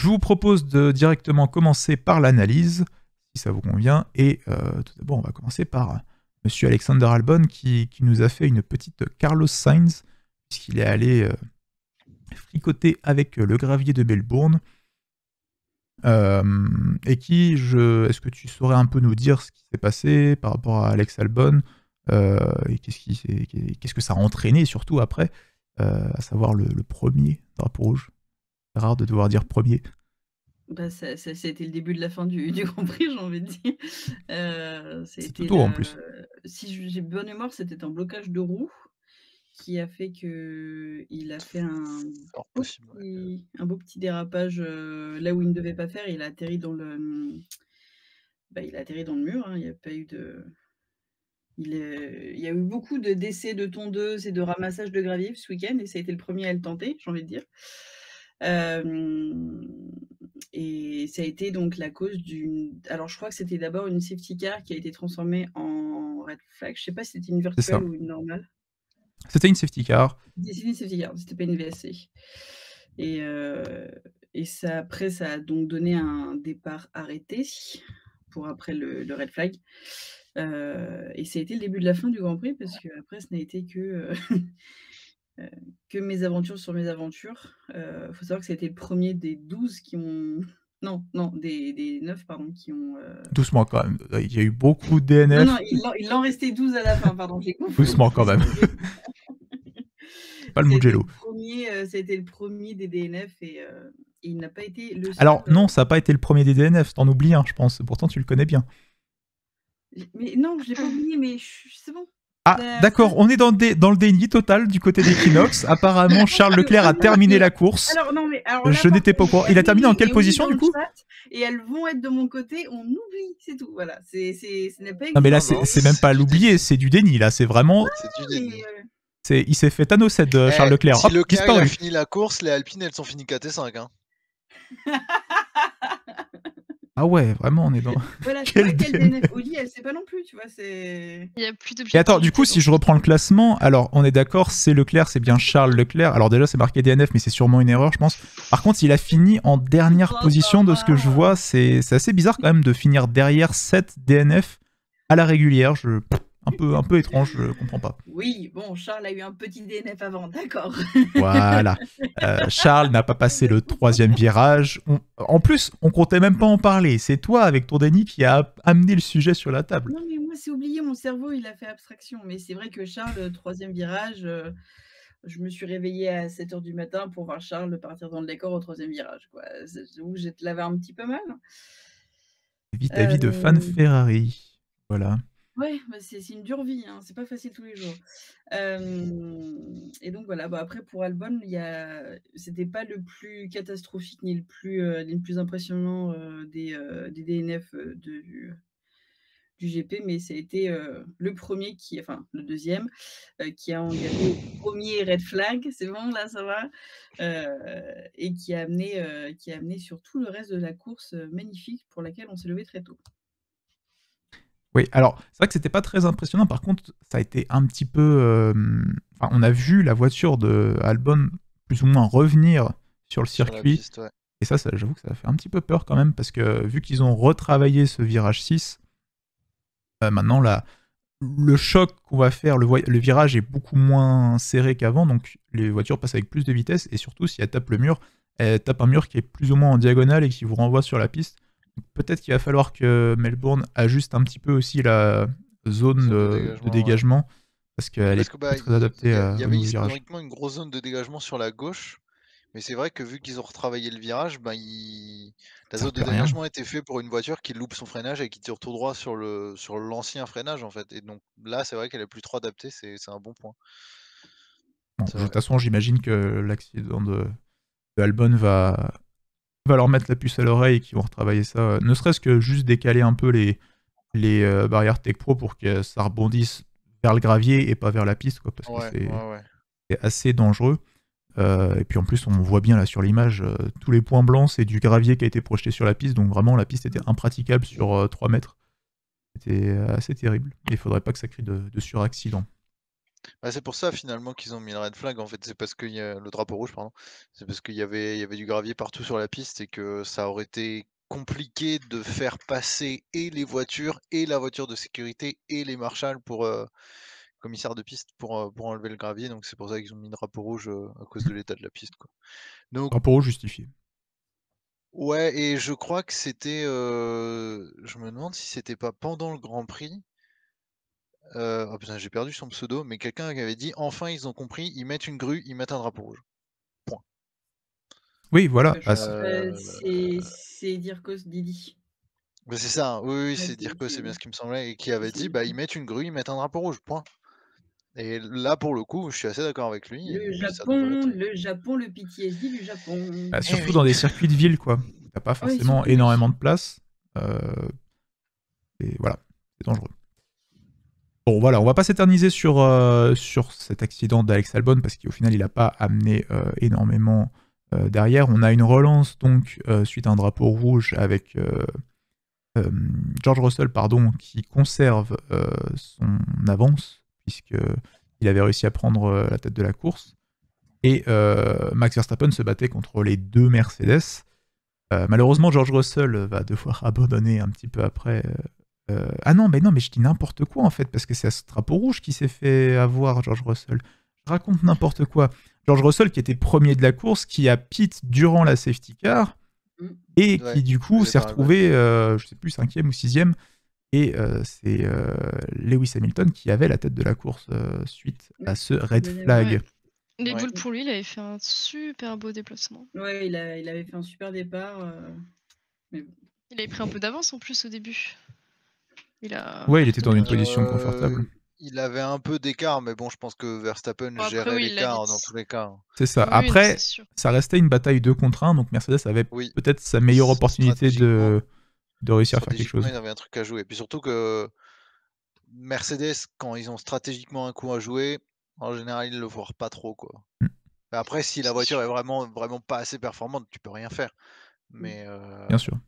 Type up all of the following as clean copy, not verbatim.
Je vous propose de directement commencer par l'analyse, si ça vous convient. Et tout d'abord, on va commencer par Monsieur Alexander Albon qui nous a fait une petite Carlos Sainz, puisqu'il est allé fricoter avec le gravier de Melbourne. Et qui, est-ce que tu saurais un peu nous dire ce qui s'est passé par rapport à Alex Albon et qu'est-ce que ça a entraîné surtout après, à savoir le premier drapeau rouge. C'est rare de devoir dire premier. Bah, ça a été le début de la fin du Grand Prix, j'ai envie de dire. C'est tout tôt en plus. Si j'ai bonne mémoire, c'était un blocage de roue qui a fait qu'il a fait un beau petit dérapage là où il ne devait pas faire. Il a atterri dans le mur. Hein. Il n'y a pas eu de... Il y a eu beaucoup d'essais de tondeuses et de ramassage de gravier ce week-end, et ça a été le premier à le tenter, j'ai envie de dire. Et ça a été donc la cause d'une... Alors je crois que c'était d'abord une safety car qui a été transformée en red flag. Je sais pas si c'était une virtuelle ou une normale. C'était une safety car. C'était une safety car, c'était pas une VSC. Et ça, après, ça a donc donné un départ arrêté pour après le red flag. Et ça a été le début de la fin du Grand Prix, parce que après, ce n'a été que mésaventures sur mésaventures. Faut savoir que ça a été le premier des 12 qui ont... Non, des 9, pardon, qui ont... Doucement quand même, il y a eu beaucoup de DNF. Non, il en restait 12 à la fin, pardon, j'ai confondu. Doucement quand même. Pas le Mugello. Ça a été le premier des DNF et il n'a pas été le seul... Alors non, ça n'a pas été le premier des DNF, t'en oublies un, je pense. Pourtant, tu le connais bien. Mais non, je l'ai pas oublié, mais c'est bon. Ah, d'accord, on est dans le déni total du côté d'Equinox. Apparemment, Charles Leclerc a terminé la course. Je n'étais pas au courant. Il a terminé en quelle position, du coup? Et elles vont être de mon côté, on oublie, c'est tout. Voilà, ce n'est pas... Non, mais là, c'est même pas l'oublier, c'est du déni, là. C'est vraiment... C'est du déni. Il s'est fait Thanos de Charles Leclerc. Si Leclerc a fini la course, les Alpines, elles sont finies 4 et 5. Hein. Ah ouais, vraiment, on est dans... Voilà, quel DNF Oli, elle sait pas non plus, tu vois, c'est... Il y a plus d'objectifs. Et attends, du coup, si je reprends le classement, alors, on est d'accord, c'est Leclerc, c'est bien Charles Leclerc. Alors déjà, c'est marqué DNF, mais c'est sûrement une erreur, je pense. Par contre, il a fini en dernière position de ce que je vois. C'est assez bizarre quand même de finir derrière 7 DNF à la régulière. Un peu étrange, je comprends pas. Oui, bon, Charles a eu un petit DNF avant, d'accord. Voilà. Charles n'a pas passé le 3e virage. En plus, on comptait même pas en parler. C'est toi, avec ton déni, qui a amené le sujet sur la table. Non, mais moi, c'est oublié, mon cerveau, il a fait abstraction. Mais c'est vrai que Charles, le 3e virage, je me suis réveillée à 7 h du matin pour voir Charles partir dans le décor au 3e virage. J'avoue, j'ai te lavé un petit peu mal. Vis-à-vis de fan Ferrari. Voilà. Ouais, bah c'est une dure vie, hein, c'est pas facile tous les jours. Et donc voilà, bah après pour Albon, c'était pas le plus catastrophique ni le plus impressionnant des DNF du GP, mais ça a été le premier le deuxième qui a engagé le premier red flag, c'est bon là, ça va, et qui a amené sur tout le reste de la course magnifique pour laquelle on s'est levé très tôt. Oui, alors c'est vrai que c'était pas très impressionnant. Par contre, ça a été un petit peu... on a vu la voiture de Albon plus ou moins revenir sur le circuit. Piste, ouais. Et ça, j'avoue que ça a fait un petit peu peur quand même, parce que vu qu'ils ont retravaillé ce virage 6, maintenant le choc qu'on va faire, le virage est beaucoup moins serré qu'avant, donc les voitures passent avec plus de vitesse, et surtout si elles tapent le mur, elles tapent un mur qui est plus ou moins en diagonale et qui vous renvoie sur la piste. Peut-être qu'il va falloir que Melbourne ajuste un petit peu aussi la zone de dégagement, parce qu'elle est pas très adaptée Il y au avait virage. historiquement une grosse zone de dégagement sur la gauche, mais c'est vrai que vu qu'ils ont retravaillé le virage, la zone de dégagement était faite pour une voiture qui loupe son freinage et qui tire tout droit sur l'ancien freinage en fait. Et donc là, c'est vrai qu'elle est plus trop adaptée, c'est un bon point. Bon, de toute façon, j'imagine que l'accident de Albon va leur mettre la puce à l'oreille et qu'ils vont retravailler ça, ne serait-ce que juste décaler un peu les barrières Tech Pro pour que ça rebondisse vers le gravier et pas vers la piste, quoi, parce que c'est assez dangereux. Et puis en plus, on voit bien là sur l'image, tous les points blancs, c'est du gravier qui a été projeté sur la piste, donc vraiment la piste était impraticable sur 3 mètres. C'était assez terrible. Et il faudrait pas que ça crée de suraccident. Bah, c'est pour ça finalement qu'ils ont mis le red flag en fait, c'est parce qu'il y a le drapeau rouge pardon, c'est parce qu'il y avait du gravier partout sur la piste et que ça aurait été compliqué de faire passer et les voitures et la voiture de sécurité et les marshals pour, commissaires de piste pour enlever le gravier, donc c'est pour ça qu'ils ont mis le drapeau rouge, à cause de l'état de la piste, quoi. Donc Drapeau rouge justifié. ouais et je crois que c'était, je me demande si c'était pas pendant le Grand Prix, oh putain j'ai perdu son pseudo, mais quelqu'un qui avait dit: «Enfin ils ont compris, ils mettent une grue, ils mettent un drapeau rouge». Point. Oui, voilà. Je Bah, crois que c'est Dirkos Didi. Bah, c'est ça, oui, oui, Ouais, c'est c'est Dirko, c'est bien ouais. ce qui me semblait et qui avait C'est dit: «Bah, ils mettent une grue, ils mettent un drapeau rouge, point» et là, pour le coup, je suis assez d'accord avec lui et ça devrait être Le Japon, le PTSD du Japon. bah, eh surtout oui! dans des circuits de ville, quoi. T'as pas Ouais, forcément surtout oui. énormément de place. Et voilà, c'est dangereux. Bon, voilà, on va pas s'éterniser sur cet accident d'Alex Albon parce qu'au final, il n'a pas amené énormément derrière. On a une relance donc suite à un drapeau rouge avec George Russell pardon, qui conserve son avance puisqu'il avait réussi à prendre la tête de la course. Et Max Verstappen se battait contre les deux Mercedes. Malheureusement, George Russell va devoir abandonner un petit peu après. Ah non, mais je dis n'importe quoi en fait, parce que c'est à ce drapeau rouge qui s'est fait avoir George Russell. Je raconte n'importe quoi. George Russell qui était premier de la course, qui a pit durant la safety car, et Ouais, qui du je coup faisais s'est par Albon. retrouvé, je sais plus, 5e ou 6e, et c'est Lewis Hamilton qui avait la tête de la course suite à ce red flag. Ouais. Les Ouais. boules pour lui, il avait fait un super beau déplacement. Ouais, il avait fait un super départ. Mais bon. Il avait pris un peu d'avance en plus au début. Ouais, il était dans une bien position tenu. confortable. Il avait un peu d'écart, mais bon, je pense que Verstappen Bon, après, gérait oui, il l'a l'écart dans vite. tous les cas. C'est ça. Oui, non, Après, c'est sûr. ça restait une bataille 2 contre 1, donc Mercedes avait Oui, peut-être sa meilleure opportunité stratégiquement de réussir à faire quelque stratégiquement, chose. il avait un truc à jouer. Et puis surtout que Mercedes, quand ils ont stratégiquement un coup à jouer, en général, ils le voient pas trop, quoi. Mm. Mais après, si la C'est voiture est sûr. vraiment pas assez performante, tu peux rien faire. Mais, Bien sûr.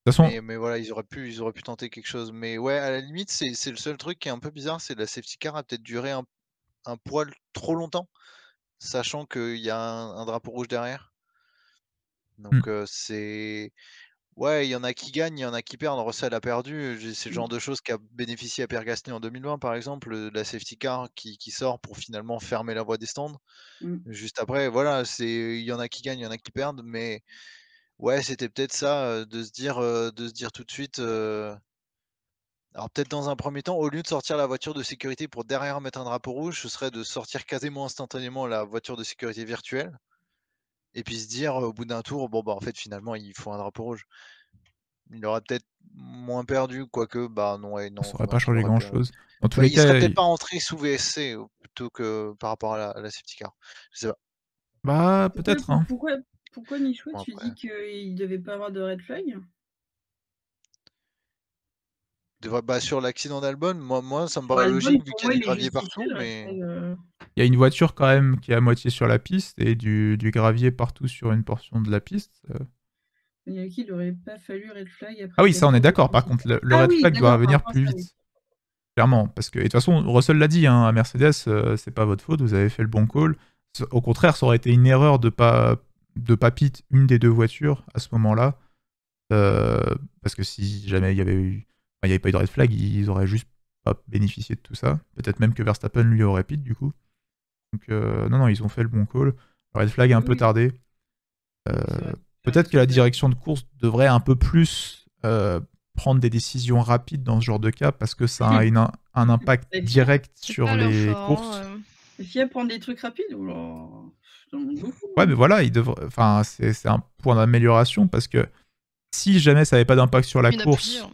De toute façon, mais voilà, ils auraient pu tenter quelque chose. Mais ouais, à la limite, c'est le seul truc qui est un peu bizarre, c'est la safety car a peut-être duré un poil trop longtemps, sachant qu'il y a un drapeau rouge derrière. Donc, c'est ouais, il y en a qui gagnent, il y en a qui perdent. Russell a perdu, c'est le genre de choses qui a bénéficié à Pierre Gasly en 2020, par exemple, la safety car qui sort pour finalement fermer la voie des stands. Juste après, voilà, il y en a qui gagnent, il y en a qui perdent, mais ouais, c'était peut-être ça, de se dire tout de suite, alors peut-être dans un premier temps, au lieu de sortir la voiture de sécurité pour derrière mettre un drapeau rouge, ce serait de sortir quasiment instantanément la voiture de sécurité virtuelle et puis se dire, au bout d'un tour: «Bon, bah, en fait, finalement, il faut un drapeau rouge». Il aurait peut-être moins perdu, quoique, bah, non, ouais, ça non, aurait pas il changé aurait perdu. grand-chose. Dans tous Bah, les il serait cas, peut-être pas rentré sous VSC, plutôt que par rapport à la safety car. Je sais pas. bah peut-être. Hein. Pourquoi Nichou, Bon tu après, dis qu'il devait pas avoir de red flag? bah, sur l'accident d'Albon, moi ça me Sur paraît Albon, logique vu pour qu'il y moi, a du il est gravier justifié partout, le red mais flag. Il y a une voiture quand même qui est à moitié sur la piste et du gravier partout sur une portion de la piste. Il aurait pas fallu red flag Ah après oui, ça 4 on est tours de d'accord. Par safety contre, car. le Ah red oui, flag doit d'accord, par venir rapport à plus ça, oui. vite. Clairement. Parce que, et de toute façon, Russell l'a dit, hein, à Mercedes, c'est pas votre faute, vous avez fait le bon call. Au contraire, ça aurait été une erreur de pas pit une des deux voitures à ce moment-là. Parce que si jamais il y avait eu, enfin, il y avait pas eu de red flag, ils auraient juste pas bénéficié de tout ça. Peut-être même que Verstappen lui aurait pit du coup. Donc non, ils ont fait le bon call. Le red flag est un peu Oui, tardé. oui, c'est vrai. Peut-être que la direction de course devrait un peu plus prendre des décisions rapides dans ce genre de cas parce que ça a un impact Et FIA, direct C'est sur pas leur les fort, courses. FIA prendre des trucs rapides, oh là, j'en demande beaucoup. Ouais, mais voilà, enfin, c'est un point d'amélioration parce que si jamais ça n'avait pas d'impact sur la Une à course, plusieurs.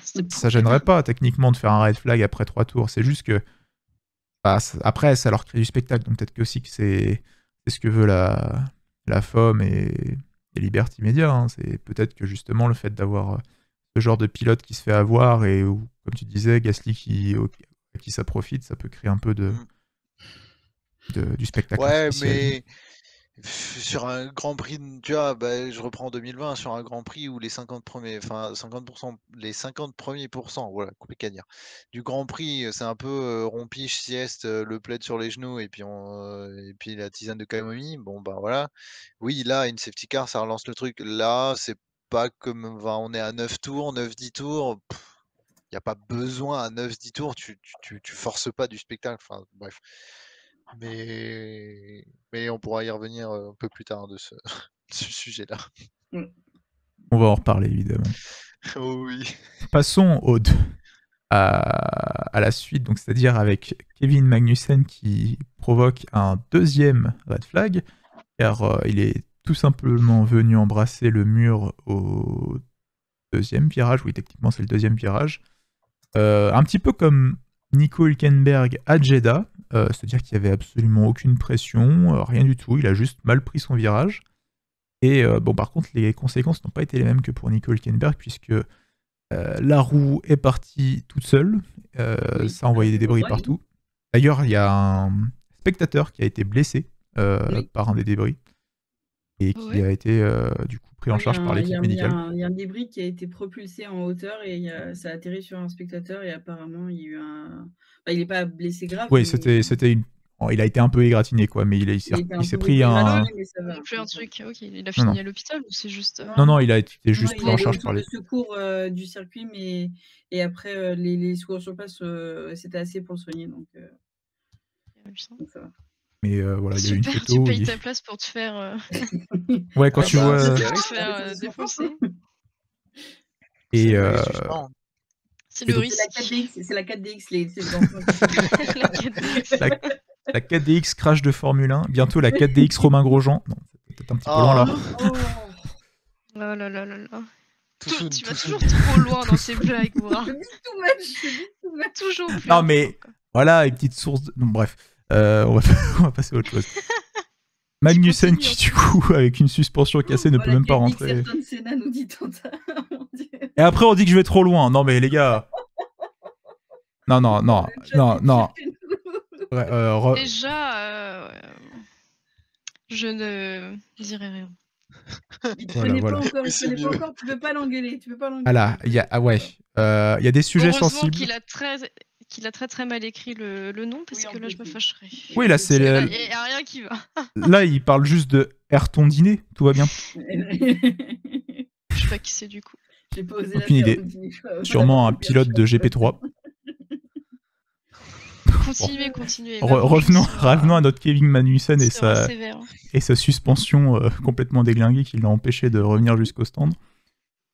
C'est le ça problème. gênerait pas techniquement de faire un red flag après 3 tours. C'est juste que bah, après, ça leur crée du spectacle. Donc peut-être que aussi que c'est ce que veut la FOM et Liberty Media. Hein. C'est peut-être que justement le fait d'avoir ce genre de pilote qui se fait avoir et où, comme tu disais, Gasly qui ça profite, ça peut créer un peu mmh. du spectacle Ouais, artificiel. Sur un Grand Prix, tu vois, bah, je reprends 2020, sur un Grand Prix où les 50 premiers, enfin 50%, les 50 premiers pourcents, voilà, compliqué à dire, du Grand Prix, c'est un peu rompiche, sieste, le plaid sur les genoux et puis la tisane de camomille. Bon, bah voilà. Oui, là, une safety car, ça relance le truc. Là, c'est pas comme, enfin, on est à 9 tours, 9-10 tours. Il n'y a pas besoin à 9-10 tours, tu forces pas du spectacle. Enfin, bref. Mais on pourra y revenir un peu plus tard de ce sujet-là. On va en reparler évidemment. Oh oui. Passons à la suite, donc c'est-à-dire avec Kevin Magnussen qui provoque un deuxième red flag, car il est tout simplement venu embrasser le mur au deuxième virage. Oui, techniquement c'est le deuxième virage. Un petit peu comme Nico Hülkenberg à Jeddah, c'est-à-dire qu'il n'y avait absolument aucune pression, rien du tout, il a juste mal pris son virage. Et bon, par contre, les conséquences n'ont pas été les mêmes que pour Nico Hülkenberg, puisque la roue est partie toute seule, Oui, ça a envoyé des débris ouais. partout. D'ailleurs, il y a un spectateur qui a été blessé Oui. par un des débris, et qui Ouais. a été du coup pris en charge par l'équipe médicale. Il y a un débris qui a été propulsé en hauteur et ça a atterri sur un spectateur et apparemment il y a eu un. Enfin, il n'est pas blessé grave. Oui, mais c'était une... oh, il a été un peu égratigné, quoi, mais il était un il s'est peu pris un... égratigné, mais ça va. Non plus un truc. Ok, il a Non, non. fini à l'hôpital ou c'est juste. Non, il a été Non, juste il pris est en allé au charge par centre de les... secours du circuit, et après les secours sur place, c'était assez pour le soigner, donc ça va. Mais voilà, il y a eu une Super, photo. tu payes ta place pour te faire. Ouais, quand tu vois... pour te Eric, faire défoncer. Et c'est pas les suspens. C'est Et le donc- C'est la risque. 4DX, c'est la 4DX, les enfants. La 4DX. la 4DX Crash de Formule 1, bientôt la 4DX Romain Grosjean. Non, c'est peut-être un petit peu loin là. Oh, Oh là là là là. Tout soon, Tu tout vas soon. toujours trop loin dans tes blagues, Moura. je dis too much. Toujours plus. Non, loin, mais quoi. voilà, une petite source. De... Non, bref, on va passer à autre chose. Magnussen qui, du coup, avec une suspension cassée, ne peut même pas rentrer. Ayrton Senna nous dit Tanta. Mon Dieu. Et après, on dit que je vais trop loin. Non, mais les gars. Non. Ouais, Déjà, je ne dirai rien. Il te Voilà, connaît voilà. pas encore, Oui, il te c'est connaît pas mieux. encore, tu peux pas l'engueuler. Voilà, il y a, ouais, il y a des sujets Heureusement sensibles. qu'il a très mal écrit le nom, parce Oui, en que là, je plus, me oui. fâcherais. Oui, là, c'est. Il n'y a rien qui va. Là, il parle juste de Ayrton Dîner, tout va bien. Je sais pas qui c'est du coup. J'ai pas osé Aucune la faire, idée. Audine, je vois. Sûrement un pilote de GP3. Continuez. Revenons à notre Kevin Magnussen et sévère. sa suspension complètement déglinguée qui l'a empêché de revenir jusqu'au stand.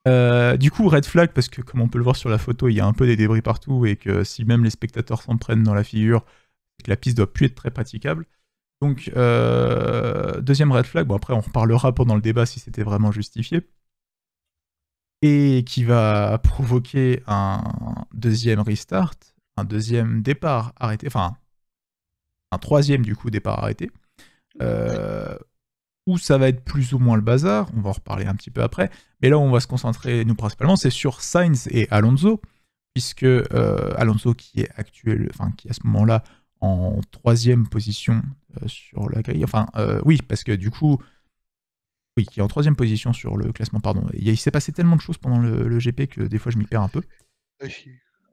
Du coup, red flag, parce que comme on peut le voir sur la photo, il y a un peu des débris partout et que si même les spectateurs s'en prennent dans la figure, c'est que la piste doit plus être très praticable. Donc, deuxième red flag, bon après on reparlera pendant le débat si c'était vraiment justifié, et qui va provoquer un deuxième restart, un deuxième départ arrêté, enfin un troisième du coup départ arrêté, où ça va être plus ou moins le bazar, on va en reparler un petit peu après, mais là où on va se concentrer nous principalement c'est sur Sainz et Alonso, puisque Alonso qui est qui est à ce moment-là en troisième position sur la grille, oui, parce que du coup, oui, qui est en troisième position sur le classement, pardon. Il s'est passé tellement de choses pendant le GP que des fois je m'y perds un peu.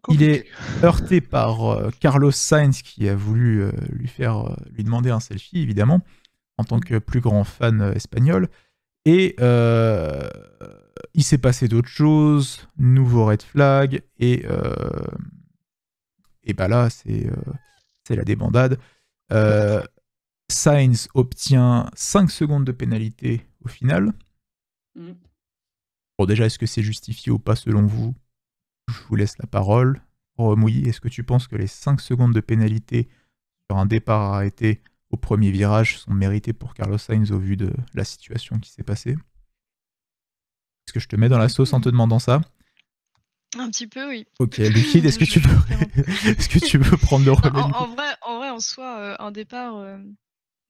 Il est heurté par Carlos Sainz qui a voulu lui demander un selfie, évidemment, en tant que plus grand fan espagnol. Et il s'est passé d'autres choses, nouveau red flag, et bah là, c'est la débandade. Sainz obtient 5 secondes de pénalité au final. Bon, déjà, est-ce que c'est justifié ou pas selon vous? Je vous laisse la parole. Mouilly, est-ce que tu penses que les 5 secondes de pénalité sur un départ arrêté au premier virage sont méritées pour Carlos Sainz au vu de la situation qui s'est passée? Est-ce que je te mets dans la sauce en te demandant ça? Un petit peu, oui. Ok, Liquide, est-ce que tu veux prendre le relais? En vrai, en soi, un départ,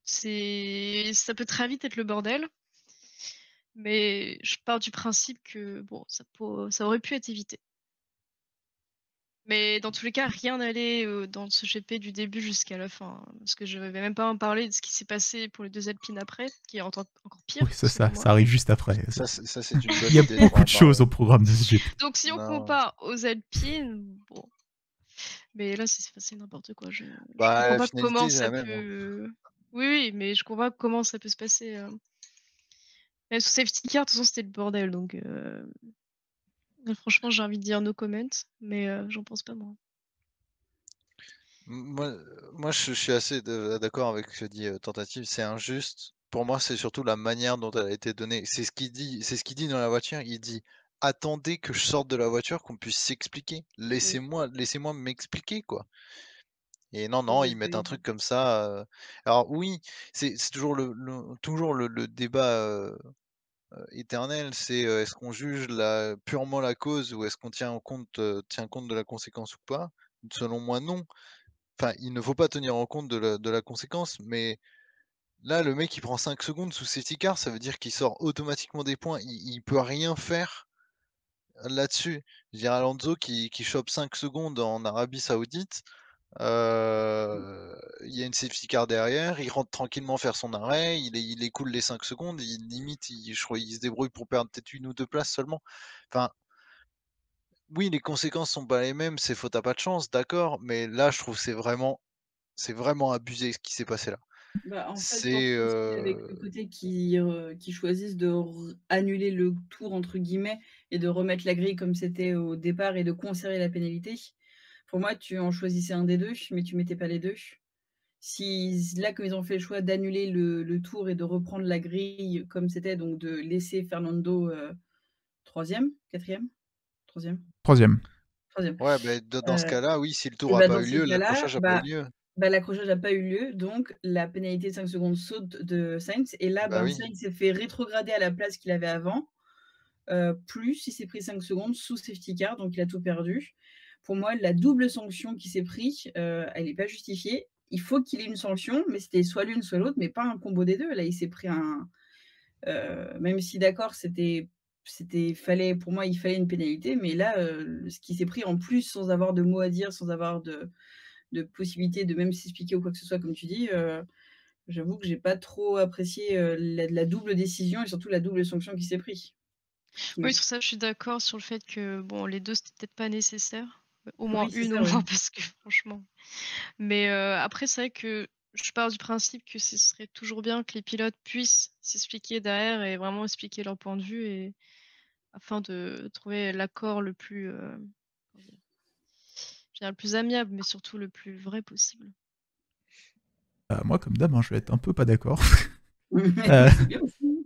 ça peut très vite être le bordel. Mais je pars du principe que bon, ça aurait pu être évité. Mais dans tous les cas, rien n'allait dans ce GP du début jusqu'à la fin, hein, parce que je vais même pas en parler de ce qui s'est passé pour les 2 Alpines après, qui est encore Oui, pire ça selon moi. arrive juste après. Ça, c'est une bonne Il y a idée de beaucoup pas en de choses parler. au programme de ce GP. Donc si on Non. compare aux Alpines, bon. Mais là, c'est n'importe quoi. Je Bah, comprends la pas finalité, comment c'est ça la même. Hein. peut. Oui, oui, mais je comprends pas comment ça peut se passer. Même sous safety car, de toute façon, c'était le bordel. Donc, franchement, j'ai envie de dire no comment, mais j'en pense pas moi. Moi, je suis assez d'accord avec ce que dit Tentative. C'est injuste. Pour moi, c'est surtout la manière dont elle a été donnée. C'est ce qu'il dit dans la voiture. Il dit attendez que je sorte de la voiture, qu'on puisse s'expliquer. Laissez-moi m'expliquer, quoi. Et non, ils mettent un truc comme ça. Alors oui, c'est toujours le débat éternel. C'est est-ce qu'on juge purement la cause ou est-ce qu'on tient compte de la conséquence ou pas? Selon moi, non. Enfin, il ne faut pas tenir en compte de la conséquence, mais là, le mec, il prend 5 secondes sous safety car, ça veut dire qu'il sort automatiquement des points. Il peut rien faire là-dessus. Je veux dire, Alonso qui chope 5 secondes en Arabie Saoudite, il y a une safety car derrière, il rentre tranquillement faire son arrêt, il écoule les 5 secondes, je crois, il se débrouille pour perdre peut-être 1 ou 2 places seulement. Enfin, oui, les conséquences sont pas les mêmes, c'est faute à pas de chance, d'accord, mais là, je trouve que c'est vraiment abusé ce qui s'est passé là. Bah, en fait, pour C'est, toi aussi, avec le côté qui choisissent de annuler le tour entre guillemets et de remettre la grille comme c'était au départ et de conserver la pénalité. Pour moi, tu en choisissais un des deux, mais tu mettais pas les deux. Si là, comme ils ont fait le choix d'annuler le tour et de reprendre la grille comme c'était, donc de laisser Fernando 3e, 4e, 3e, Troisième. 3e. ouais, bah, dans ce cas-là, oui, si le Et tour a bah, pas dans eu ces lieu, cas-là, l'accrochage a pas eu lieu. l'accrochage n'a pas eu lieu, donc la pénalité de 5 secondes saute de Sainz et là, Bah oui. Sainz s'est fait rétrograder à la place qu'il avait avant, plus il s'est pris 5 secondes sous safety car, donc il a tout perdu. Pour moi, la double sanction qui s'est pris, elle n'est pas justifiée. Il faut qu'il ait une sanction, mais c'était soit l'une, soit l'autre, mais pas un combo des deux. Là, il s'est pris même si d'accord, pour moi, il fallait une pénalité, mais là, ce qui s'est pris en plus sans avoir de mots à dire, sans avoir de possibilité de même s'expliquer ou quoi que ce soit, comme tu dis, j'avoue que j'ai pas trop apprécié, la double décision et surtout la double sanction qui s'est pris. Oui, sur ça, je suis d'accord sur le fait que bon, les 2 c'était peut-être pas nécessaire. Au moins Oui, c'est une ça, au moins oui. parce que franchement. Mais après, c'est vrai que je pars du principe que ce serait toujours bien que les pilotes puissent s'expliquer derrière et vraiment expliquer leur point de vue et afin de trouver l'accord le plus, comment dire? Je dirais le plus amiable, mais surtout le plus vrai possible. Moi, comme d'hab, hein, je vais être un peu pas d'accord. Euh, C'est bien aussi.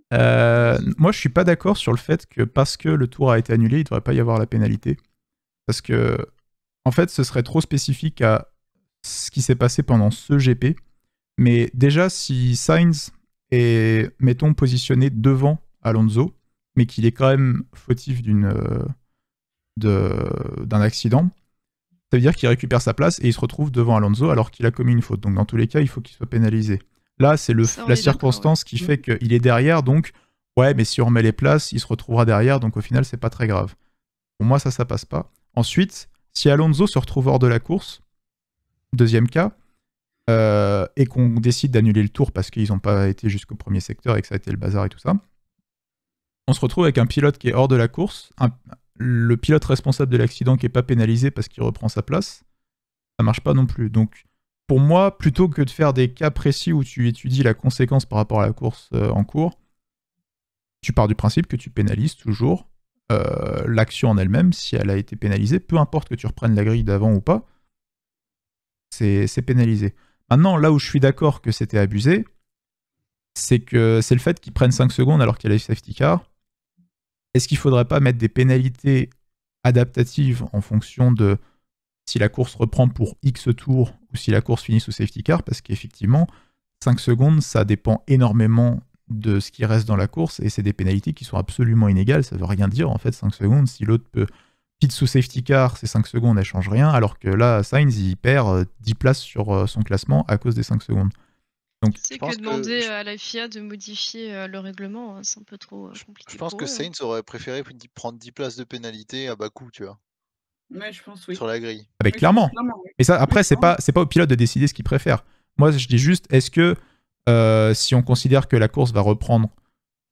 moi, je suis pas d'accord sur le fait que parce que le tour a été annulé, il devrait pas y avoir la pénalité. Parce que, en fait, ce serait trop spécifique à ce qui s'est passé pendant ce GP. Mais déjà, si Sainz est, mettons, positionné devant Alonso, mais qu'il est quand même fautif d'un accident, ça veut dire qu'il récupère sa place et il se retrouve devant Alonso alors qu'il a commis une faute. Donc dans tous les cas, il faut qu'il soit pénalisé. Là, c'est Ça, on la est d'accord, ouais. circonstance qui fait qu'il est derrière, donc ouais, mais si on remet les places, il se retrouvera derrière, donc au final, c'est pas très grave. Pour moi, ça passe pas. Ensuite, si Alonso se retrouve hors de la course, deuxième cas, et qu'on décide d'annuler le tour parce qu'ils n'ont pas été jusqu'au premier secteur et que ça a été le bazar et tout ça, on se retrouve avec un pilote qui est hors de la course, le pilote responsable de l'accident qui n'est pas pénalisé parce qu'il reprend sa place, ça marche pas non plus. Donc, pour moi, plutôt que de faire des cas précis où tu étudies la conséquence par rapport à la course en cours, tu pars du principe que tu pénalises toujours l'action en elle-même si elle a été pénalisée, peu importe que tu reprennes la grille d'avant ou pas, c'est pénalisé. Maintenant, là où je suis d'accord que c'était abusé, c'est que c'est le fait qu'ils prennent 5 secondes alors qu'il y a la safety car. Est-ce qu'il ne faudrait pas mettre des pénalités adaptatives en fonction de si la course reprend pour X tours ou si la course finit sous safety car? Parce qu'effectivement, 5 secondes, ça dépend énormément de ce qui reste dans la course et c'est des pénalités qui sont absolument inégales. Ça veut rien dire en fait, 5 secondes. Si l'autre peut pit sous safety car, ces 5 secondes, elles changent rien, alors que là, Sainz, il perd 10 places sur son classement à cause des 5 secondes. Donc, C'est que demander à la FIA de modifier le règlement, hein, c'est un peu trop compliqué je pense pour que eux. Sainz aurait préféré prendre 10 places de pénalité à bas coût, tu vois. Ouais, je pense, oui. sur la grille. Ah bah, Oui, clairement. oui. Et ça, après, Oui, c'est pas au pilote de décider ce qu'il préfère. Moi, je dis juste, est-ce que si on considère que la course va reprendre,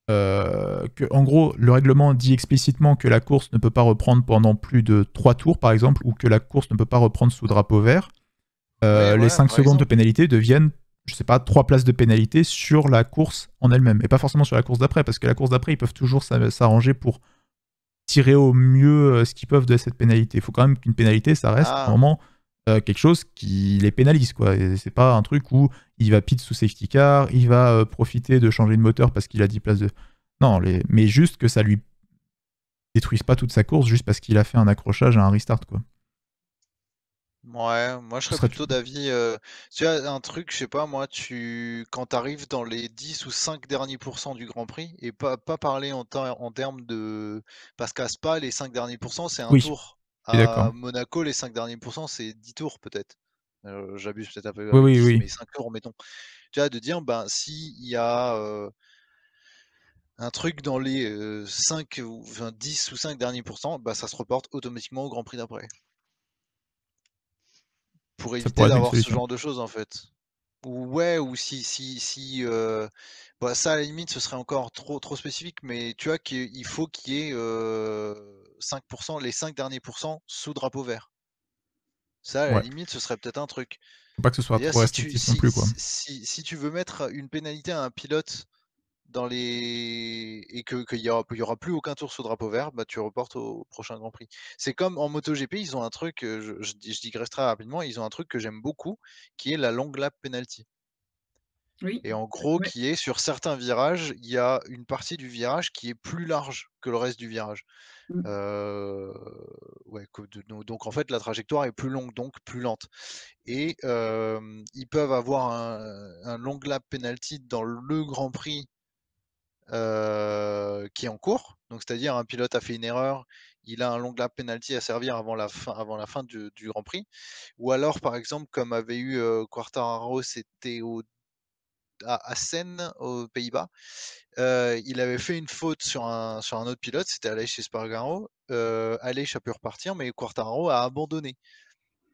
en gros, le règlement dit explicitement que la course ne peut pas reprendre pendant plus de 3 tours, par exemple, ou que la course ne peut pas reprendre sous drapeau vert, Ouais, les voilà, 5 par secondes de exemple. pénalité deviennent, je sais pas, 3 places de pénalité sur la course en elle-même, et pas forcément sur la course d'après, parce que la course d'après, ils peuvent toujours s'arranger pour tirer au mieux ce qu'ils peuvent de cette pénalité. Il faut quand même qu'une pénalité, ça reste Ah, vraiment quelque chose qui les pénalise, quoi. Et c'est pas un truc où il va pit sous safety car, il va profiter de changer de moteur parce qu'il a 10 places de... Non, mais juste que ça lui détruise pas toute sa course juste parce qu'il a fait un accrochage à un restart, quoi. ouais, moi je Ce serais serait plutôt d'avis. Tu as un truc, je sais pas, moi, quand tu arrives dans les 10 ou 5 derniers pourcents du Grand Prix, et pas parler en termes de. Parce qu'à Spa, les 5 derniers pourcents, c'est un Oui, je tour. suis d'accord. À Monaco, les 5 derniers pourcents, c'est 10 tours peut-être. J'abuse peut-être un peu Oui, avec oui, 10, oui. mais 5 tours, mettons. Tu vois, de dire, ben, s'il y a un truc dans les 5 ou enfin, 10 ou 5 derniers pourcents, bah, ça se reporte automatiquement au Grand Prix d'après. Pour Ça éviter pourrait être une d'avoir ce solution. genre de choses, en fait. Ou ouais, ou si bah, ça à la limite ce serait encore trop spécifique, mais tu vois qu'il faut qu'il y ait 5%, les 5 derniers pourcents sous drapeau vert. Ça, à la Ouais. limite, ce serait peut-être un truc. Faut pas que ce soit C'est-à-dire trop restrictif non plus, quoi. si tu veux mettre une pénalité à un pilote dans les et qu'il y aura plus aucun tour sous drapeau vert, bah tu reportes au prochain Grand Prix. C'est comme en MotoGP, ils ont un truc, je digresse très rapidement, ils ont un truc que j'aime beaucoup, qui est la long lap penalty. Oui. Et en gros, Ouais. qui est sur certains virages, il y a une partie du virage qui est plus large que le reste du virage. Mm. Ouais, donc en fait, la trajectoire est plus longue, donc plus lente. Et ils peuvent avoir un long lap penalty dans le Grand Prix qui est en cours. Donc c'est-à-dire un pilote a fait une erreur, il a un long lap penalty à servir avant la fin du Grand Prix. Ou alors, par exemple, comme avait eu Quartararo, c'était à Assen, aux Pays-Bas. Il avait fait une faute sur un autre pilote, c'était Aleix Espargaro. Aleix a pu repartir, mais Quartararo a abandonné.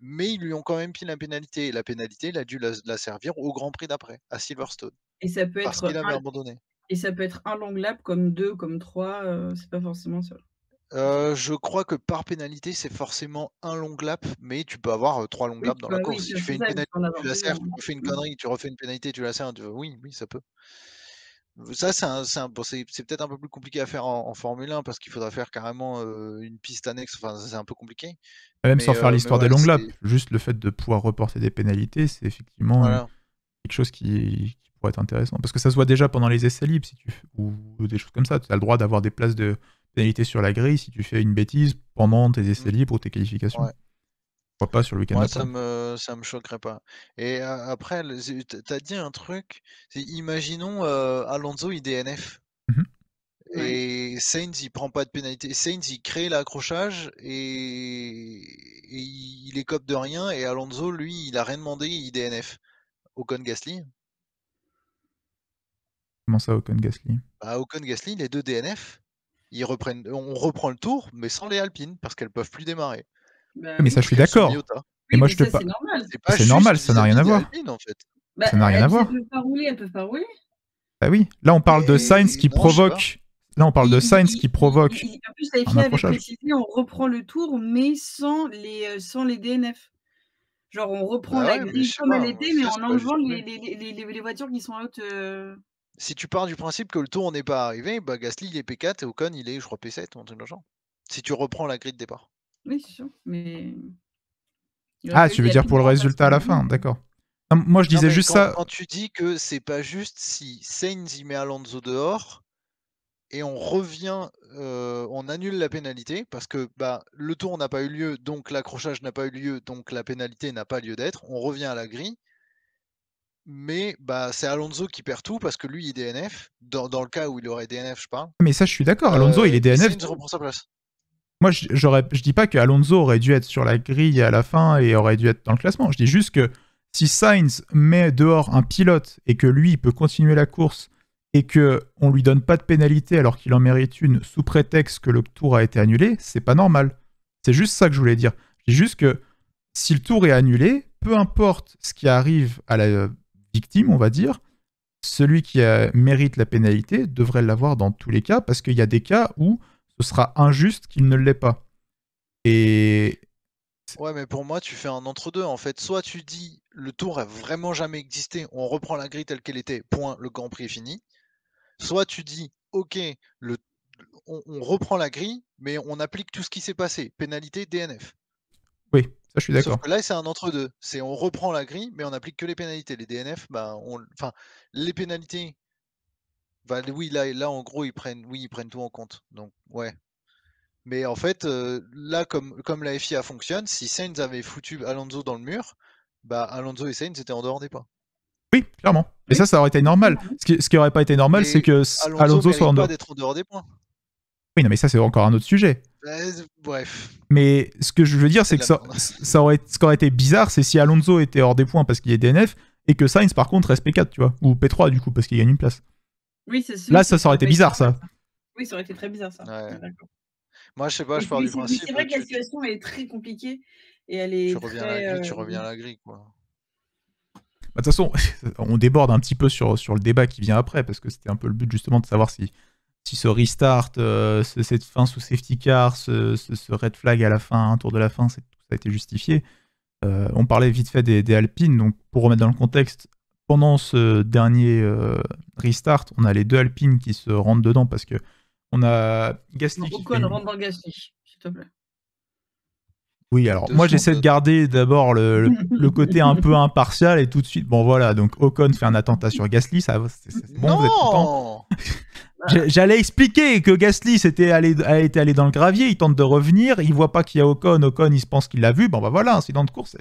Mais ils lui ont quand même pris la pénalité. Et la pénalité, il a dû la servir au Grand Prix d'après, à Silverstone, Et ça peut parce être qu'il avait un abandonné. et ça peut être un long lap comme 2, comme 3, c'est pas forcément ça. Je crois que par pénalité, c'est forcément un long lap, mais tu peux avoir 3 long Oui, laps tu dans la peux oui, course. Si tu fais c'est une ça, il pénalité, peut en tu avoir la plusieurs, sers, hein. tu refais une Mmh. connerie, tu refais une pénalité, tu la sers, oui, oui, ça peut. Ça, bon, c'est peut-être un peu plus compliqué à faire en Formule 1 parce qu'il faudra faire carrément une piste annexe. Enfin, c'est un peu compliqué. Même sans faire Mais l'histoire des ouais, long c'est laps, juste le fait de pouvoir reporter des pénalités, c'est effectivement voilà. quelque chose qui pourrait être intéressant. Parce que ça se voit déjà pendant les essais libres, ou des choses comme ça. Tu as le droit d'avoir des places de pénalité sur la grille si tu fais une bêtise pendant tes essais Mmh, libres ou tes qualifications. ouais. Pourquoi pas sur le week-end Moi, d'après. ça me choquerait pas. Et après, tu dit un truc, c'est imaginons Alonso il DNF. Mhm. Ouais. Et Sainz, il prend pas de pénalité. Sainz, il crée l'accrochage et il écope de rien. Et Alonso, lui, il a rien demandé, il DNF. Ocon Gasly. Comment ça, Ocon Gasly? Bah, Ocon Gasly, les deux DNF. On reprend le tour, mais sans les Alpines, parce qu'elles peuvent plus démarrer. Bah Mais ça, oui. je Parce suis qu'elles sont mis au d'accord. tas. Mais Oui, moi, mais je te ça, pas. c'est normal. C'est pas C'est juste normal, ça n'a rien vis-à-vis à des voir. Alpines, en fait. Bah, Ça n'a rien à si elles voir. peuvent pas rouler, elles peuvent pas rouler. Bah oui, là on parle de Sainz Et qui non, je sais pas. provoque. Là on parle de Sainz qui provoque En plus, la un FIA avait accrochage. précisé, on reprend le tour, mais sans les DNF. Genre, on reprend Bah la ouais, mais grille je sais comme elle pas, moi, était, mais ça, en c'est pas enlevant juste non plus. les voitures qui sont à haute. Si tu pars du principe que le tour n'est pas arrivé, bah Gasly il est P4 et Ocon il est, je crois, P7 ou un truc dans le genre. Si tu reprends la grille de départ. Oui, c'est sûr, mais il aurait Ah, fallu tu que veux les dire Alpines pour les le remplacent résultat à la complètement, fin, quoi. d'accord. Non, moi je Non, disais mais juste ça. quand tu dis que c'est pas juste si Sainz y met Alonso dehors et on revient, on annule la pénalité parce que bah, le tour n'a pas eu lieu, donc l'accrochage n'a pas eu lieu, donc la pénalité n'a pas lieu d'être. On revient à la grille, mais bah, c'est Alonso qui perd tout parce que lui il DNF, dans le cas où il aurait DNF, je parle, Mais ça, je suis d'accord. Alonso, il est et DNF. Sainz reprend sa place. Moi, je dis pas que Alonso aurait dû être sur la grille à la fin et aurait dû être dans le classement. Je dis juste que si Sainz met dehors un pilote et que lui, il peut continuer la course et que on lui donne pas de pénalité alors qu'il en mérite une sous prétexte que le tour a été annulé, c'est pas normal. C'est juste ça que je voulais dire. C'est juste que si le tour est annulé, peu importe ce qui arrive à la victime, on va dire, celui qui mérite la pénalité devrait l'avoir dans tous les cas, parce qu'il y a des cas où ce sera injuste qu'il ne l'ait pas. Et... Ouais, mais pour moi, tu fais un entre-deux, en fait. Soit tu dis, le tour a vraiment jamais existé, on reprend la grille telle qu'elle était, point, le Grand Prix est fini. Soit tu dis, ok, on reprend la grille, mais on applique tout ce qui s'est passé, pénalité, DNF. Oui, ça je suis d'accord. Sauf que là, c'est un entre-deux. C'est on reprend la grille, mais on applique que les pénalités. Les DNF, bah, enfin, les pénalités, bah, oui, là, en gros, ils prennent tout en compte. Donc, ouais. Mais en fait, là, comme la FIA fonctionne, si Sainz avait foutu Alonso dans le mur, bah, Alonso et Sainz étaient en dehors des pas. Oui, clairement. Et ça aurait été normal. Ce qui aurait pas été normal, c'est que Alonso soit en dehors. Pas d'être en dehors des points. Oui, non, mais ça, c'est encore un autre sujet. Bref. Mais ce que je veux dire, c'est que ce qui aurait été bizarre, c'est si Alonso était hors des points parce qu'il est DNF et que Sainz, par contre, reste P4, tu vois. Ou P3, du coup, parce qu'il gagne une place. Oui, c'est Là, ça aurait été bizarre, ça. Oui, ça aurait été très bizarre, ça. Ouais. Moi, je sais pas, je pars du principe. C'est vrai que la situation est très compliquée et elle est. Tu reviens à la grille, tu reviens à la grille, quoi. De toute façon, on déborde un petit peu sur le débat qui vient après, parce que c'était un peu le but, justement, de savoir si ce restart, cette fin sous safety car, ce red flag à la fin, un tour de la fin, ça a été justifié. On parlait vite fait des Alpines, donc pour remettre dans le contexte, pendant ce dernier restart, on a les 2 Alpines qui se rentrent dedans parce que on a Gasly qui Ocon rentre dans Gasly, s'il te plaît. Oui, alors moi j'essaie de garder d'abord le côté un peu impartial et tout de suite, bon voilà, donc Ocon fait un attentat sur Gasly, c'est bon, vous êtes content. J'allais expliquer que Gasly était allé dans le gravier, il tente de revenir, il voit pas qu'il y a Ocon, il se pense qu'il l'a vu, bon bah voilà, incident de course.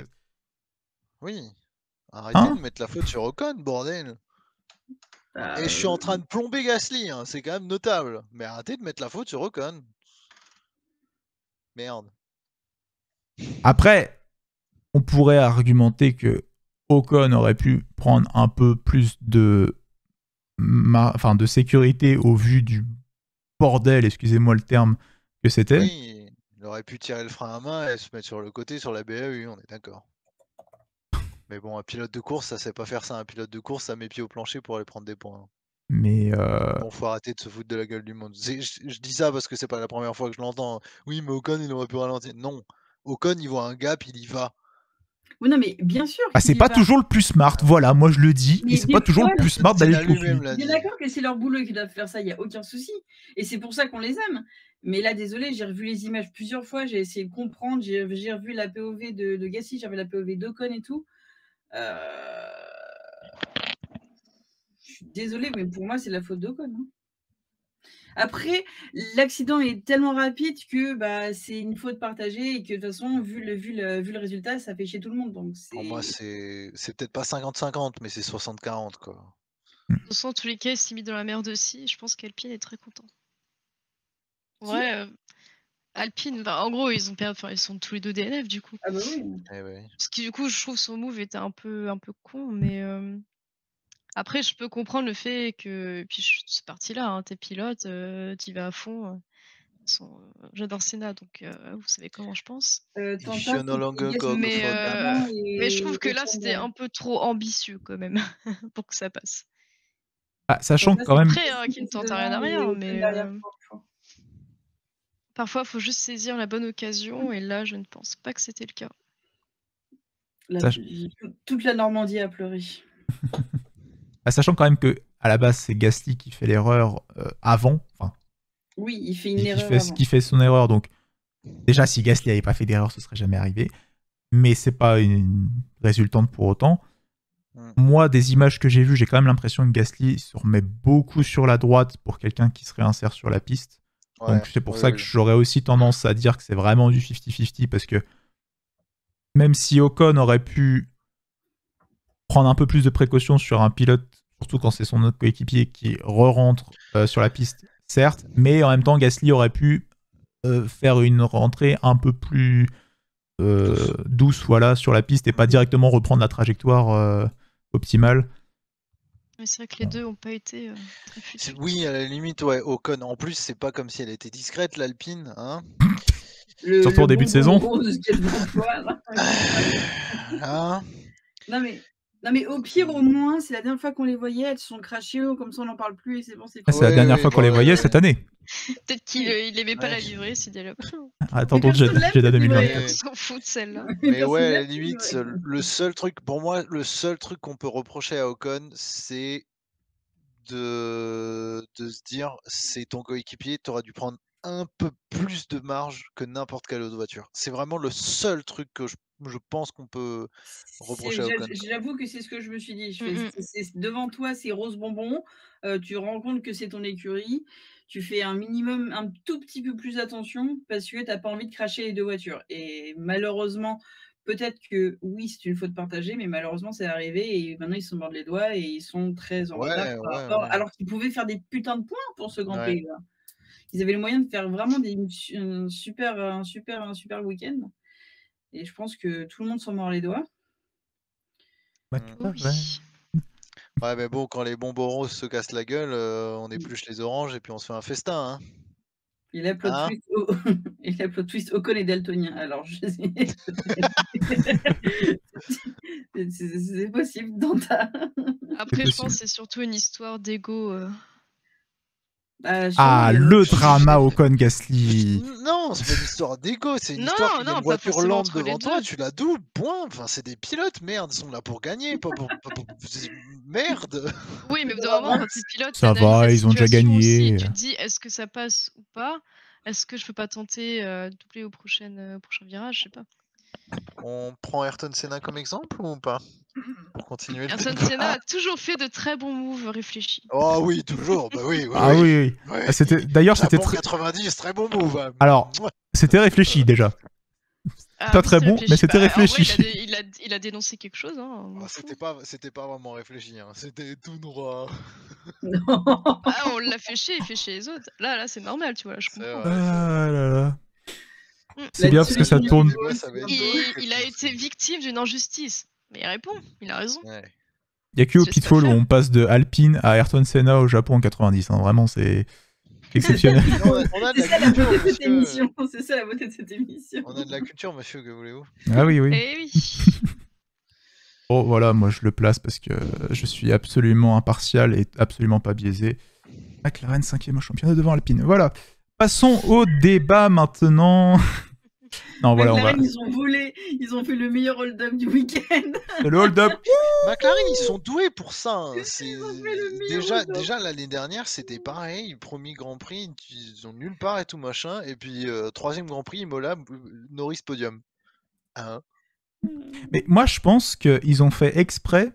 Oui, arrêtez de mettre la faute sur Ocon, bordel. Et je suis en train de plomber Gasly, hein, c'est quand même notable, mais arrêtez de mettre la faute sur Ocon. Merde. Après, on pourrait argumenter que Ocon aurait pu prendre un peu plus de sécurité au vu du bordel, excusez-moi le terme, que c'était. Oui, il aurait pu tirer le frein à main et se mettre sur le côté sur la BAU, on est d'accord. Mais bon, un pilote de course, ça sait pas faire ça. Un pilote de course, ça met pied au plancher pour aller prendre des points. Mais bon, faut arrêter de se foutre de la gueule du monde. Je dis ça parce que c'est pas la première fois que je l'entends. Oui, mais Ocon, il aurait pu ralentir. Non, Ocon, il voit un gap, il y va. Oui, non, mais bien sûr. C'est pas toujours le plus smart, voilà, moi je le dis. Et c'est pas toujours le plus smart d'aller le conflit. Je suis d'accord que c'est leur boulot et qu'ils doivent faire ça, il n'y a aucun souci. Et c'est pour ça qu'on les aime. Mais là, désolé, j'ai revu les images plusieurs fois, j'ai essayé de comprendre, j'ai revu la POV de Gasly, j'ai revu la POV d'Ocon et tout. Je suis désolée, mais pour moi, c'est la faute d'Ocon. Hein. Après, l'accident est tellement rapide que bah, c'est une faute partagée et que de toute façon, vu le résultat, ça fait chier tout le monde. Donc pour moi, c'est peut-être pas 50-50, mais c'est 60-40, quoi. De toute façon, en tous les cas, il s'est mis dans la merde aussi. Je pense qu'Alpine est très content. Ouais, Alpine, bah, en gros, ils sont tous les 2 DNF du coup. Ah bah oui. Parce que du coup, je trouve son move était un peu con, mais après, je peux comprendre le fait que. Puis c'est parti là, hein, t'es pilote, t'y vas à fond. J'adore Senna, donc vous savez comment je pense. Mais je trouve que là, c'était un peu trop ambitieux quand même pour que ça passe. Sachant quand même. Après, qui ne tente rien à rien, mais. Parfois, il faut juste saisir la bonne occasion, et là, je ne pense pas que c'était le cas. Là, toute la Normandie a pleuré. Sachant quand même que à la base, c'est Gasly qui fait l'erreur avant. Enfin, oui, il fait une erreur. Qui fait son erreur. Donc, déjà, si Gasly n'avait pas fait d'erreur, ce serait jamais arrivé. Mais c'est pas une résultante pour autant. Moi, des images que j'ai vues, j'ai quand même l'impression que Gasly se remet beaucoup sur la droite pour quelqu'un qui se réinsère sur la piste. Ouais, donc c'est pour ça que j'aurais aussi tendance à dire que c'est vraiment du 50-50 parce que même si Ocon aurait pu prendre un peu plus de précautions sur un pilote, surtout quand c'est son autre coéquipier qui re-rentre sur la piste, certes, mais en même temps Gasly aurait pu faire une rentrée un peu plus douce voilà, sur la piste et pas directement reprendre la trajectoire optimale. C'est vrai que les deux n'ont pas été très futiles. Oui, à la limite, ouais, Ocon. En plus, c'est pas comme si elle était discrète, l'Alpine. Hein. Surtout en début de saison. Rose qui est devant toi, là. Hein Non mais au pire, au moins, c'est la dernière fois qu'on les voyait, elles se sont crachées, comme ça on n'en parle plus et c'est bon, c'est C'est la dernière fois qu'on les voyait cette année. Peut-être qu'il aimait pas la livrée, c'est dialogue. Attendons Jeddah 2024. On s'en fout de celle-là. Mais ouais, à la limite, le seul truc, pour moi, le seul truc qu'on peut reprocher à Ocon, c'est de se dire, c'est ton coéquipier, t'aurais dû prendre un peu plus de marge que n'importe quelle autre voiture. C'est vraiment le seul truc que je pense qu'on peut reprocher à Ocon. J'avoue que c'est ce que je me suis dit. Devant toi, c'est rose bonbon. Tu rends compte que c'est ton écurie. Tu fais un minimum, un tout petit peu plus attention parce que tu n'as pas envie de cracher les deux voitures. Et malheureusement, peut-être que oui, c'est une faute partagée, mais malheureusement, c'est arrivé et maintenant ils se mordent les doigts et ils sont très en retard par rapport, alors qu'ils pouvaient faire des putains de points pour ce Grand Prix. Ils avaient le moyen de faire vraiment un super week-end. Et je pense que tout le monde s'en mord les doigts. Ouais, mais bon, quand les bonbons roses se cassent la gueule, on épluche les oranges et puis on se fait un festin. Hein. Et la plot twist Ocon et daltonien. Alors, je sais. C'est possible dans ta. Après, je pense que c'est surtout une histoire d'ego. Le drama Ocon-Gasly. Non, c'est pas une histoire d'égo, c'est une histoire qu'il y a une voiture lente devant toi, tu la doubles, point. Enfin, c'est des pilotes, merde, ils sont là pour gagner, pas pour... Merde. Oui, mais vraiment, quand tu es pilote, ça va, ils ont déjà gagné. Aussi, tu te dis, est-ce que ça passe ou pas? Est-ce que je peux pas tenter doubler au prochain virage? Je sais pas. On prend Ayrton Senna comme exemple ou pas? Pour continuer. Ayrton Senna a toujours fait de très bons moves réfléchis. Oh oui, toujours. Bah oui. Oui. D'ailleurs, c'était très 90, très bon move. Alors, c'était réfléchi déjà. Pas très bon, mais c'était réfléchi. Vrai, il a dénoncé quelque chose. Hein, c'était pas vraiment réfléchi. Hein. C'était tout droit. On l'a fait chier, il fait chier les autres. Là, c'est normal, tu vois. Je comprends. Là. C'est bien parce que ça tourne. Il a été victime d'une injustice. Mais il répond, il a raison. Ouais. Il n'y a que au Pitfall où on passe de Alpine à Ayrton Senna au Japon en 90. Hein. Vraiment, c'est exceptionnel. C'est ça la beauté de cette émission. C'est ça la beauté de cette émission. On a de la culture, monsieur, que voulez-vous? Ah oui. Eh oui. Oh voilà, moi je le place parce que je suis absolument impartial et absolument pas biaisé. McLaren 5e au championnat devant Alpine. Voilà. Passons au débat maintenant. Non, voilà, ils ont fait le meilleur hold-up du week-end. Le hold-up. McLaren, ils sont doués pour ça. Hein. Déjà l'année dernière, c'était pareil. Premier Grand Prix, ils ont nulle part et tout machin. Et puis, troisième Grand Prix, Imola, Norris podium. Hein? Mais moi, je pense qu'ils ont fait exprès.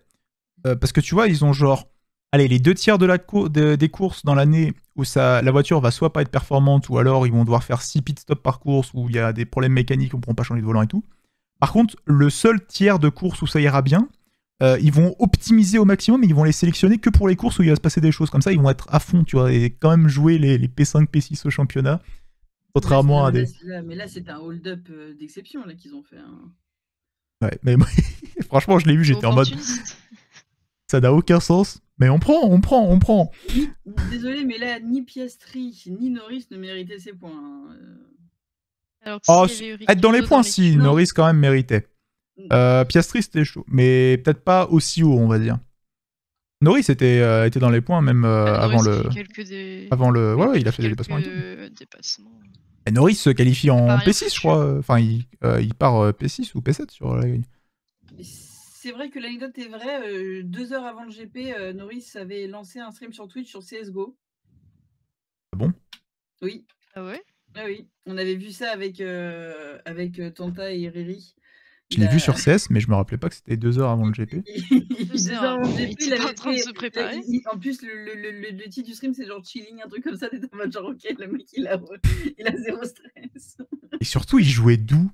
Parce que tu vois, ils ont genre. Allez, les 2/3 des courses dans l'année où la voiture va soit pas être performante, ou alors ils vont devoir faire 6 pit stops par course, où il y a des problèmes mécaniques, on ne pourra pas changer de volant et tout. Par contre, le seul tiers de courses où ça ira bien, ils vont optimiser au maximum, et ils vont les sélectionner que pour les courses où il va se passer des choses. Comme ça, ils vont être à fond, tu vois, et quand même jouer les P5, P6 au championnat. Contrairement à des... Mais là, c'est un hold-up d'exception là qu'ils ont fait. Hein. Ouais, mais franchement, je l'ai vu, j'étais en mode... Ça n'a aucun sens. Mais on prend. Désolé, mais là, ni Piastri, ni Norris ne méritaient ces points. Alors, être dans les points, si, Norris quand même méritait. Piastri, c'était chaud. Mais peut-être pas aussi haut, on va dire. Norris était dans les points, même avant le... Ouais, il a fait des dépassements et tout. Et Norris se qualifie en P6, je crois. Enfin, il part P6 ou P7 sur la grille. C'est vrai que l'anecdote est vraie. 2 heures avant le GP, Norris avait lancé un stream sur Twitch sur CSGO. Ah bon? Oui. Ah ouais? Ah oui. On avait vu ça avec Tanta et Riri. Je l'ai vu sur CS, mais je me rappelais pas que c'était 2 heures avant le GP. 2 heures avant le GP, il était en train de se préparer. En plus, le titre du stream, c'est genre chilling, un truc comme ça. T'es en mode genre, ok, le mec, il a zéro stress. Et surtout, il jouait d'où?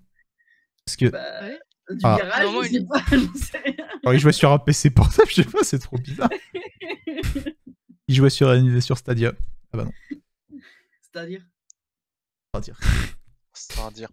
Parce que... ouais. Du virage, non, je sais pas. Alors, il jouait sur un PC portable, je sais pas, c'est trop bizarre. Il jouait sur Stadia. Ah bah non. C'est-à-dire C'est-à-dire